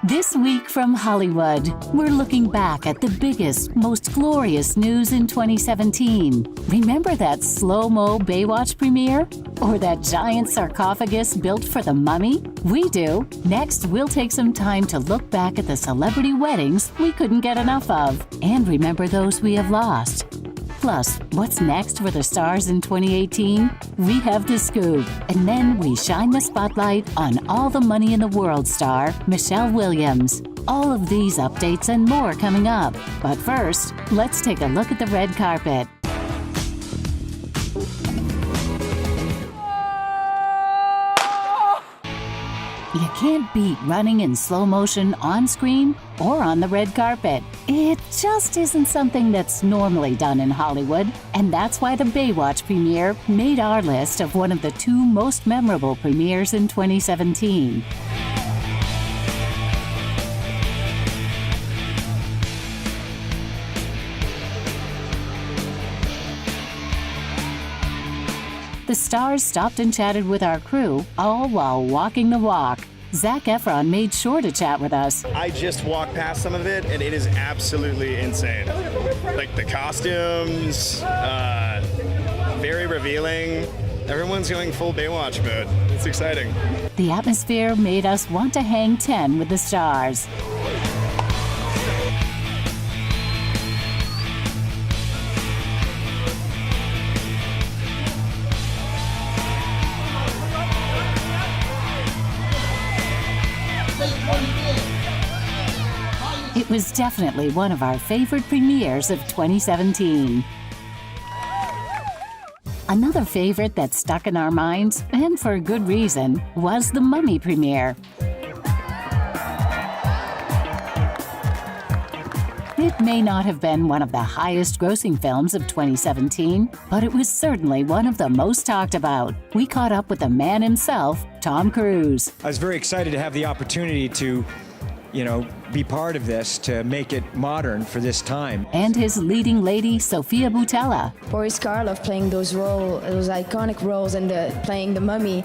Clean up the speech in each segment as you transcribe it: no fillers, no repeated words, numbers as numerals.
This week from Hollywood, we're looking back at the biggest, most glorious news in 2017. Remember that slow-mo Baywatch premiere? Or that giant sarcophagus built for the mummy? We do. Next, we'll take some time to look back at the celebrity weddings we couldn't get enough of, and remember those we have lost. Plus, what's next for the stars in 2018? We have the scoop, and then we shine the spotlight on All the Money in the World star, Michelle Williams. All of these updates and more coming up. But first, let's take a look at the red carpet. You can't beat running in slow motion on screen or on the red carpet. It just isn't something that's normally done in Hollywood, and that's why the Baywatch premiere made our list of one of the two most memorable premieres in 2017. The stars stopped and chatted with our crew, all while walking the walk. Zac Efron made sure to chat with us. I just walked past some of it, and it is absolutely insane. Like the costumes, very revealing. Everyone's going full Baywatch mode. It's exciting. The atmosphere made us want to hang 10 with the stars. It was definitely one of our favorite premieres of 2017. Another favorite that stuck in our minds, and for good reason, was the Mummy premiere. It may not have been one of the highest-grossing films of 2017, but it was certainly one of the most talked about. We caught up with the man himself, Tom Cruise. I was very excited to have the opportunity to be part of this, to make it modern for this time. And his leading lady, Sofia Boutella. Boris Karloff playing those iconic roles, and playing the mummy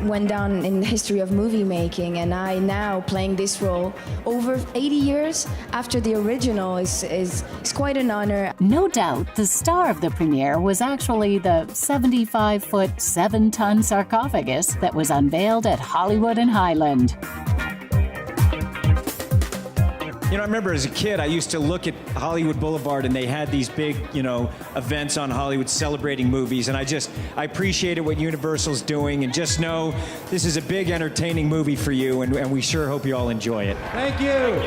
went down in the history of movie making. And I now playing this role over 80 years after the original is quite an honor. No doubt, the star of the premiere was actually the 75-foot, 7-ton sarcophagus that was unveiled at Hollywood and Highland. I remember as a kid, I used to look at Hollywood Boulevard, and they had these big, events on Hollywood celebrating movies. And I appreciated what Universal's doing, and just know this is a big, entertaining movie for you, and we sure hope you all enjoy it. Thank you.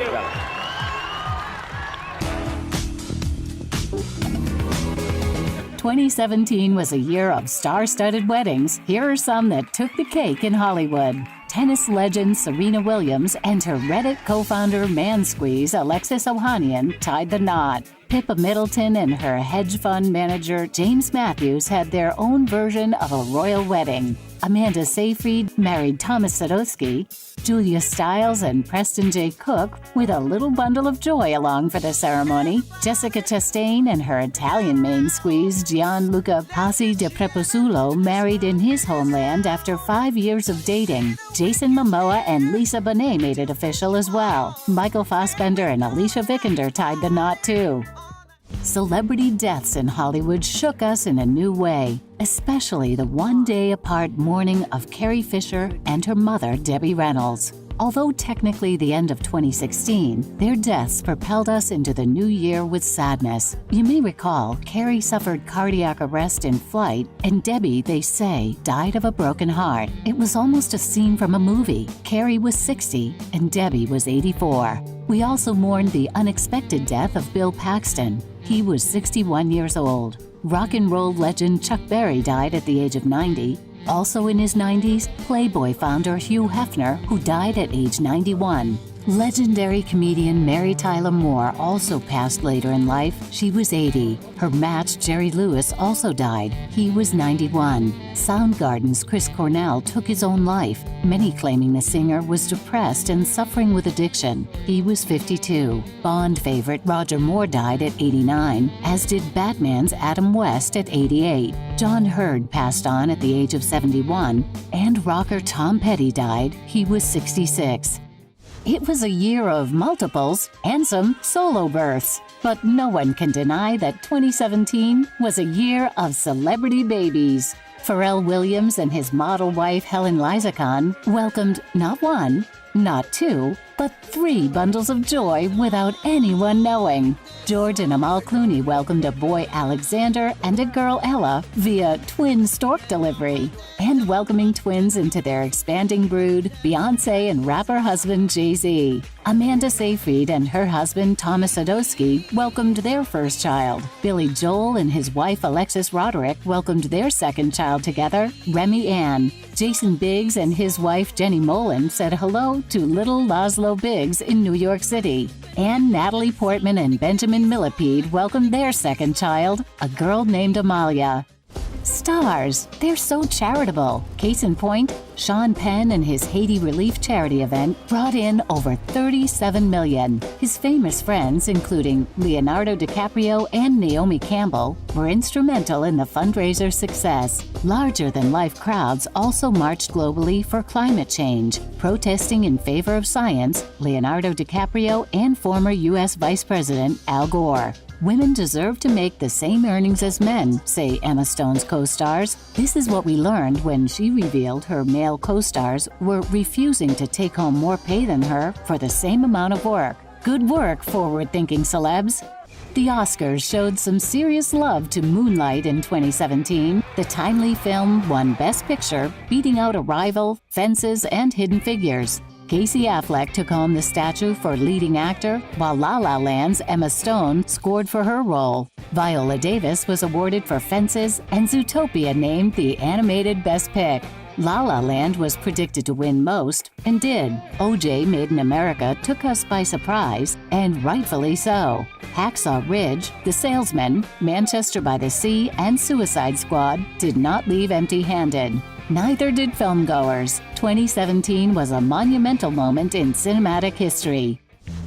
2017 was a year of star-studded weddings. Here are some that took the cake in Hollywood. Tennis legend Serena Williams and her Reddit co-founder man-squeeze Alexis Ohanian tied the knot. Pippa Middleton and her hedge fund manager James Matthews had their own version of a royal wedding. Amanda Seyfried married Thomas Sadoski. Julia Stiles and Preston J. Cook with a little bundle of joy along for the ceremony. Jessica Chastain and her Italian main squeeze Gianluca Pasi de Preposulo married in his homeland after 5 years of dating. Jason Momoa and Lisa Bonet made it official as well. Michael Fassbender and Alicia Vikander tied the knot too. Celebrity deaths in Hollywood shook us in a new way, especially the one-day-apart mourning of Carrie Fisher and her mother, Debbie Reynolds. Although technically the end of 2016, their deaths propelled us into the new year with sadness. You may recall, Carrie suffered cardiac arrest in flight, and Debbie, they say, died of a broken heart. It was almost a scene from a movie. Carrie was 60, and Debbie was 84. We also mourned the unexpected death of Bill Paxton. He was 61 years old. Rock and roll legend Chuck Berry died at the age of 90. Also in his 90s, Playboy founder Hugh Hefner, who died at age 91. Legendary comedian Mary Tyler Moore also passed later in life. She was 80. Her match, Jerry Lewis, also died. He was 91. Soundgarden's Chris Cornell took his own life, many claiming the singer was depressed and suffering with addiction. He was 52. Bond favorite Roger Moore died at 89, as did Batman's Adam West at 88. John Hurd passed on at the age of 71, and rocker Tom Petty died. He was 66. It was a year of multiples and some solo births. But no one can deny that 2017 was a year of celebrity babies. Pharrell Williams and his model wife Helen Lizakon welcomed not one, not two, but 3 bundles of joy without anyone knowing. George and Amal Clooney welcomed a boy Alexander and a girl Ella via twin stork delivery. And welcoming twins into their expanding brood, Beyoncé and rapper husband Jay-Z. Amanda Seyfried and her husband Thomas Sadoski welcomed their first child. Billy Joel and his wife Alexis Roderick welcomed their second child together, Remy Ann. Jason Biggs and his wife Jenny Molin said hello to little Laszlo Biggs in New York City. And Natalie Portman and Benjamin Millipede welcomed their second child, a girl named Amalia. Stars, they're so charitable. Case in point, Sean Penn and his Haiti relief charity event brought in over $37 million. His famous friends, including Leonardo DiCaprio and Naomi Campbell, were instrumental in the fundraiser's success. Larger-than-life crowds also marched globally for climate change, protesting in favor of science, Leonardo DiCaprio and former U.S. Vice President Al Gore. Women deserve to make the same earnings as men, say Emma Stone's co-stars. This is what we learned when she revealed her male co-stars were refusing to take home more pay than her for the same amount of work. Good work, forward-thinking celebs. The Oscars showed some serious love to Moonlight in 2017. The timely film won Best Picture, beating out Arrival, Fences, and Hidden Figures. Casey Affleck took home the statue for leading actor, while La La Land's Emma Stone scored for her role. Viola Davis was awarded for Fences, and Zootopia named the animated Best Pick. La La Land was predicted to win most, and did. OJ Made in America took us by surprise, and rightfully so. Hacksaw Ridge, The Salesman, Manchester by the Sea, and Suicide Squad did not leave empty-handed. Neither did filmgoers. 2017 was a monumental moment in cinematic history.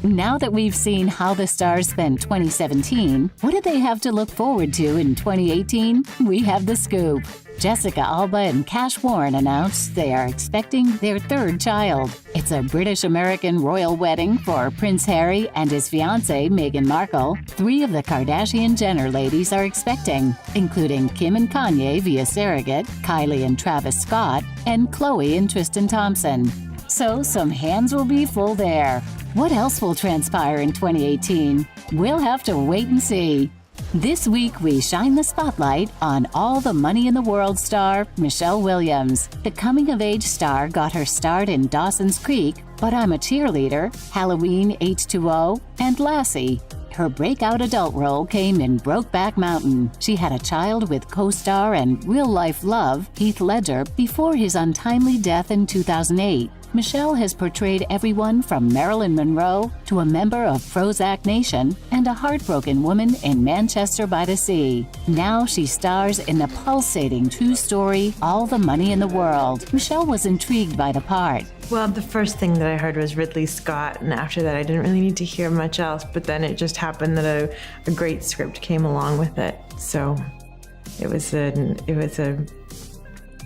Now that we've seen how the stars spent 2017, what do they have to look forward to in 2018? We have the scoop. Jessica Alba and Cash Warren announced they are expecting their 3rd child. It's a British-American royal wedding for Prince Harry and his fiancée Meghan Markle. 3 of the Kardashian-Jenner ladies are expecting, including Kim and Kanye via surrogate, Kylie and Travis Scott, and Khloe and Tristan Thompson. So some hands will be full there. What else will transpire in 2018? We'll have to wait and see. This week, we shine the spotlight on All the Money in the World star Michelle Williams. The coming-of-age star got her start in Dawson's Creek, But I'm a Cheerleader, Halloween H2O, and Lassie. Her breakout adult role came in Brokeback Mountain. She had a child with co-star and real-life love, Heath Ledger, before his untimely death in 2008. Michelle has portrayed everyone from Marilyn Monroe to a member of Prozac Nation and a heartbroken woman in Manchester by the Sea. Now she stars in the pulsating true story, All the Money in the World. Michelle was intrigued by the part. Well, the first thing that I heard was Ridley Scott, and after that I didn't really need to hear much else, but then it just happened that a great script came along with it. So it was a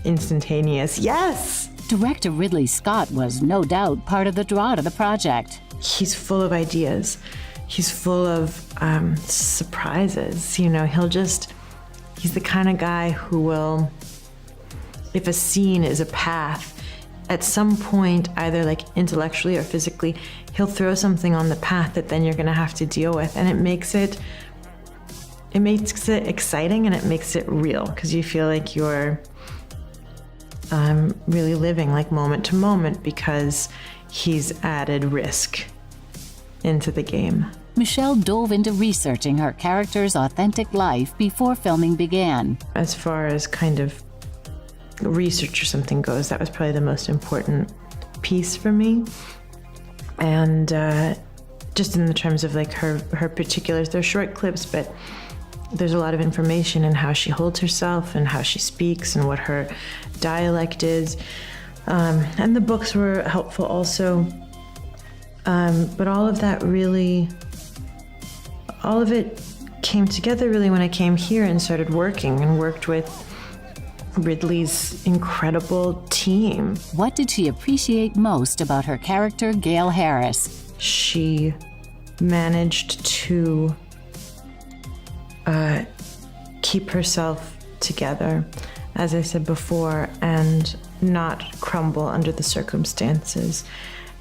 instantaneous yes! Director Ridley Scott was no doubt part of the draw to the project. He's full of ideas. He's full of surprises. You know, he's the kind of guy who will, if a scene is a path, at some point, either like intellectually or physically, he'll throw something on the path that then you're gonna have to deal with. And it makes it exciting and it makes it real, because you feel like you're really living like moment to moment, because he's added risk into the game. Michelle dove into researching her character's authentic life before filming began. As far as kind of research or something goes, that was probably the most important piece for me. And just in the terms of like her particulars, they're short clips, but there's a lot of information in how she holds herself and how she speaks and what her dialect is. And the books were helpful also. But all of it came together really when I came here and started working and worked with Ridley's incredible team. What did she appreciate most about her character, Gail Harris? She managed to keep herself together, as I said before, and not crumble under the circumstances,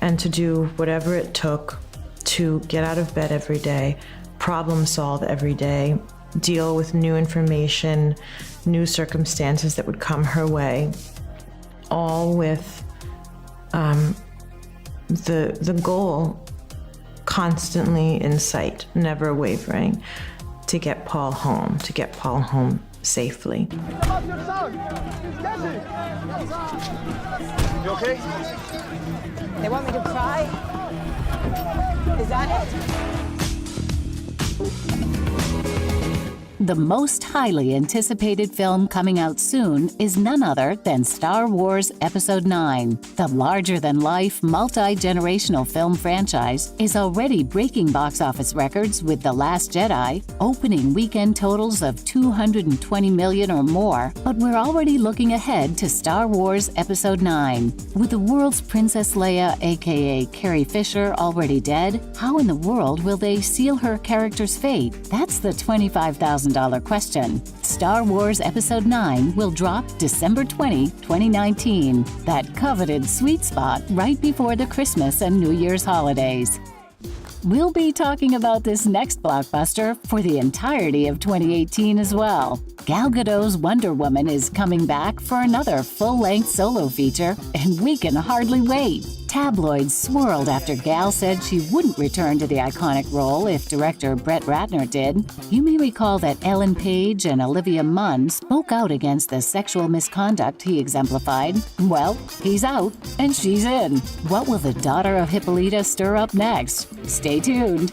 and to do whatever it took to get out of bed every day, problem solve every day, deal with new information, new circumstances that would come her way, all with the goal constantly in sight, never wavering, to get Paul home safely. You okay? They want me to cry? Is that it? The most highly anticipated film coming out soon is none other than Star Wars Episode 9. The larger-than-life, multi-generational film franchise is already breaking box office records with The Last Jedi, opening weekend totals of $220 million or more, but we're already looking ahead to Star Wars Episode 9. With the world's Princess Leia, aka Carrie Fisher, already dead, how in the world will they seal her character's fate? That's the $25,000 question. Star Wars Episode 9 will drop December 20, 2019, that coveted sweet spot right before the Christmas and New Year's holidays. We'll be talking about this next blockbuster for the entirety of 2018 as well. Gal Gadot's Wonder Woman is coming back for another full-length solo feature, and we can hardly wait. Tabloids swirled after Gal said she wouldn't return to the iconic role if director Brett Ratner did. You may recall that Ellen Page and Olivia Munn spoke out against the sexual misconduct he exemplified. Well, he's out, and she's in. What will the daughter of Hippolyta stir up next? Stay tuned.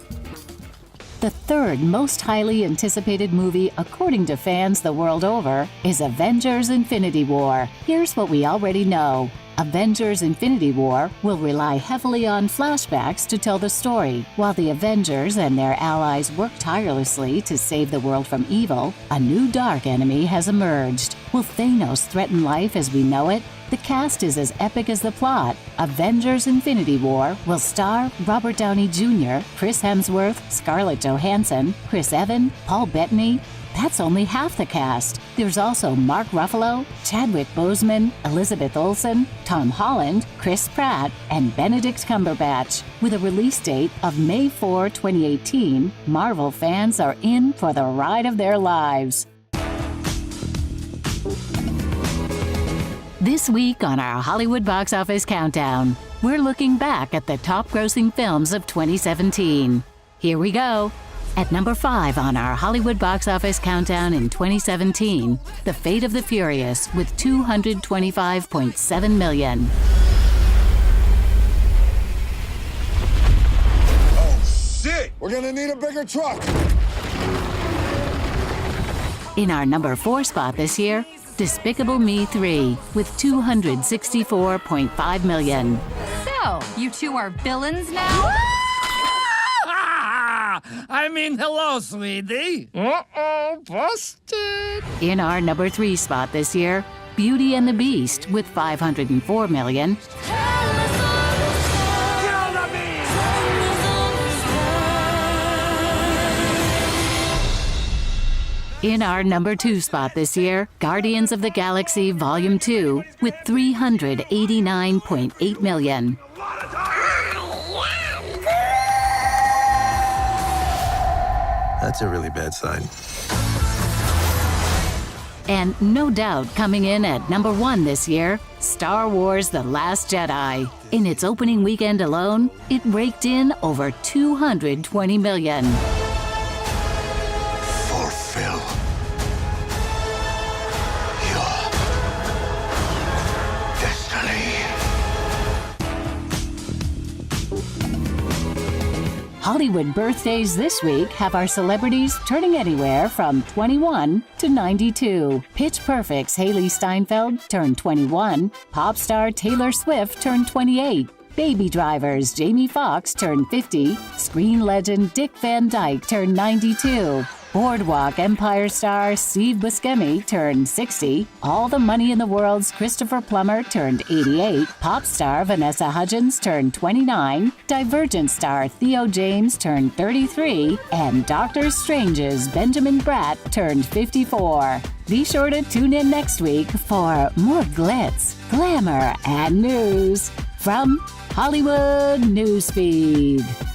The third most highly anticipated movie, according to fans the world over, is Avengers: Infinity War. Here's what we already know. Avengers: Infinity War will rely heavily on flashbacks to tell the story. While the Avengers and their allies work tirelessly to save the world from evil, a new dark enemy has emerged. Will Thanos threaten life as we know it? The cast is as epic as the plot. Avengers: Infinity War will star Robert Downey Jr., Chris Hemsworth, Scarlett Johansson, Chris Evans, Paul Bettany. That's only half the cast. There's also Mark Ruffalo, Chadwick Boseman, Elizabeth Olsen, Tom Holland, Chris Pratt, and Benedict Cumberbatch. With a release date of May 4, 2018, Marvel fans are in for the ride of their lives. This week on our Hollywood Box Office Countdown, we're looking back at the top-grossing films of 2017. Here we go. At number 5 on our Hollywood Box Office Countdown in 2017, The Fate of the Furious with $225.7 million. Oh, shit! We're gonna need a bigger truck! In our number 4 spot this year, Despicable Me 3 with $264.5 million. So, you two are villains now? I mean, hello, sweetie. Uh-oh, busted. In our number 3 spot this year, Beauty and the Beast with $504 million. In our number 2 spot this year, Guardians of the Galaxy Volume 2 with $389.8 million. That's a really bad sign. And no doubt coming in at number 1 this year, Star Wars: The Last Jedi. In its opening weekend alone, it raked in over $220 million. Fulfill your destiny. Hollywood birthdays this week have our celebrities turning anywhere from 21 to 92. Pitch Perfect's Haley Steinfeld turned 21. Pop star Taylor Swift turned 28. Baby Driver's Jamie Foxx turned 50. Screen legend Dick Van Dyke turned 92. Boardwalk Empire star Steve Buscemi turned 60. All the Money in the World's Christopher Plummer turned 88. Pop star Vanessa Hudgens turned 29. Divergent star Theo James turned 33. And Doctor Strange's Benjamin Bratt turned 54. Be sure to tune in next week for more glitz, glamour, and news from Hollywood Newsfeed.